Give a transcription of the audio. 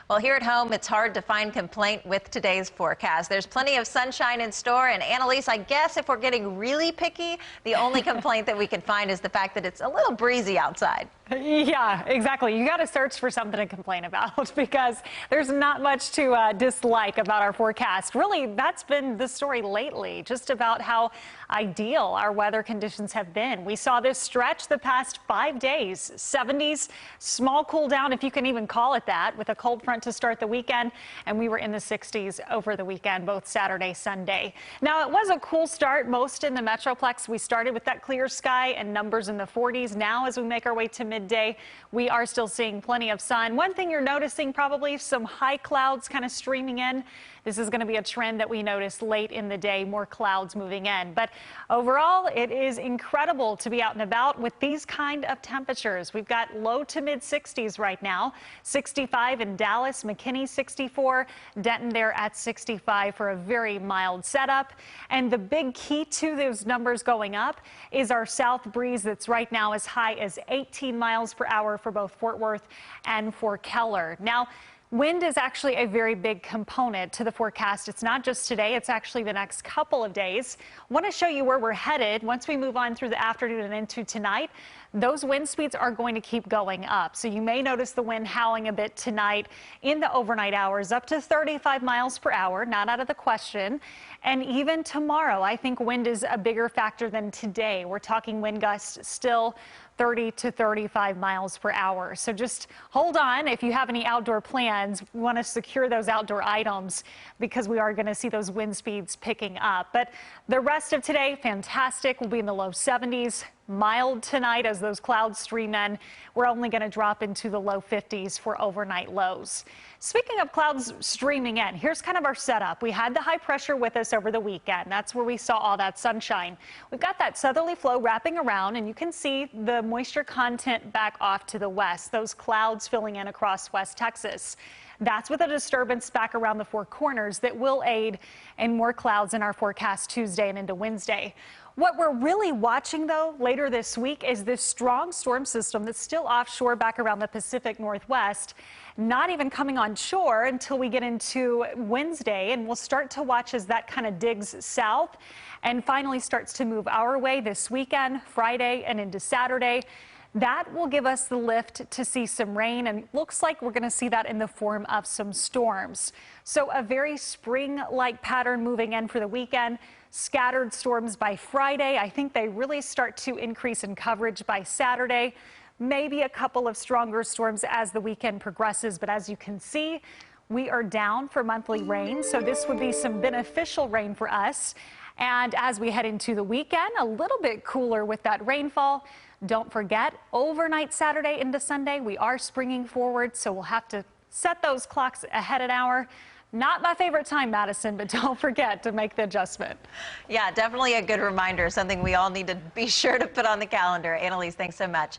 Well, here at home, it's hard to find complaint with today's forecast. There's plenty of sunshine in store, and Annalise, I guess if we're getting really picky, the only complaint that we can find is the fact that it's a little breezy outside. Yeah, exactly. You got to search for something to complain about because there's not much to dislike about our forecast. Really, that's been the story lately, just about how ideal our weather conditions have been. We saw this stretch the past 5 days, 70s, small cool down, if you can even call it that, with a cold front to start the weekend, and we were in the 60s over the weekend, both Saturday, Sunday. Now, it was a cool start, most in the Metroplex. We started with that clear sky and numbers in the 40s. Now, as we make our way to midday, we are still seeing plenty of sun. One thing you're noticing, probably some high clouds kind of streaming in. This is going to be a trend that we notice late in the day, more clouds moving in. But overall, it is incredible to be out and about with these kind of temperatures. We've got low to mid 60s right now, 65 in Dallas, McKinney 64, Denton there at 65 for a very mild setup. And the big key to those numbers going up is our south breeze that's right now as high as 18 miles per hour for both Fort Worth and for Keller. Now, wind is actually a very big component to the forecast. It's not just today, it's actually the next couple of days. I want to show you where we're headed once we move on through the afternoon and into tonight. Those wind speeds are going to keep going up. So you may notice the wind howling a bit tonight in the overnight hours, up to 35 miles per hour, not out of the question. And even tomorrow, I think wind is a bigger factor than today. We're talking wind gusts still 30 to 35 miles per hour. So just hold on. If you have any outdoor plans, we want to secure those outdoor items because we are going to see those wind speeds picking up. But the rest of today, fantastic. We'll be in the low 70s. Mild tonight as those clouds stream in. We're only going to drop into the low 50s for overnight lows. Speaking of clouds streaming in, here's kind of our setup. We had the high pressure with us over the weekend. That's where we saw all that sunshine. We've got that southerly flow wrapping around, and you can see the moisture content back off to the west. Those clouds filling in across West Texas. That's with a disturbance back around the Four Corners that will aid in more clouds in our forecast Tuesday and into Wednesday. What we're really watching, though, later this week is this strong storm system that's still offshore back around the Pacific Northwest, not even coming on shore until we get into Wednesday, and we'll start to watch as that kind of digs south and finally starts to move our way this weekend, Friday and into Saturday. That will give us the lift to see some rain, and it looks like we're going to see that in the form of some storms. So a very spring-like pattern moving in for the weekend. Scattered storms by Friday. I think they really start to increase in coverage by Saturday. Maybe a couple of stronger storms as the weekend progresses, but as you can see, we are down for monthly rain, so this would be some beneficial rain for us. And as we head into the weekend, a little bit cooler with that rainfall. Don't forget, overnight Saturday into Sunday, we are springing forward, so we'll have to set those clocks ahead an hour. Not my favorite time, Madison, but don't forget to make the adjustment. Yeah, definitely a good reminder, something we all need to be sure to put on the calendar. Annalise, thanks so much.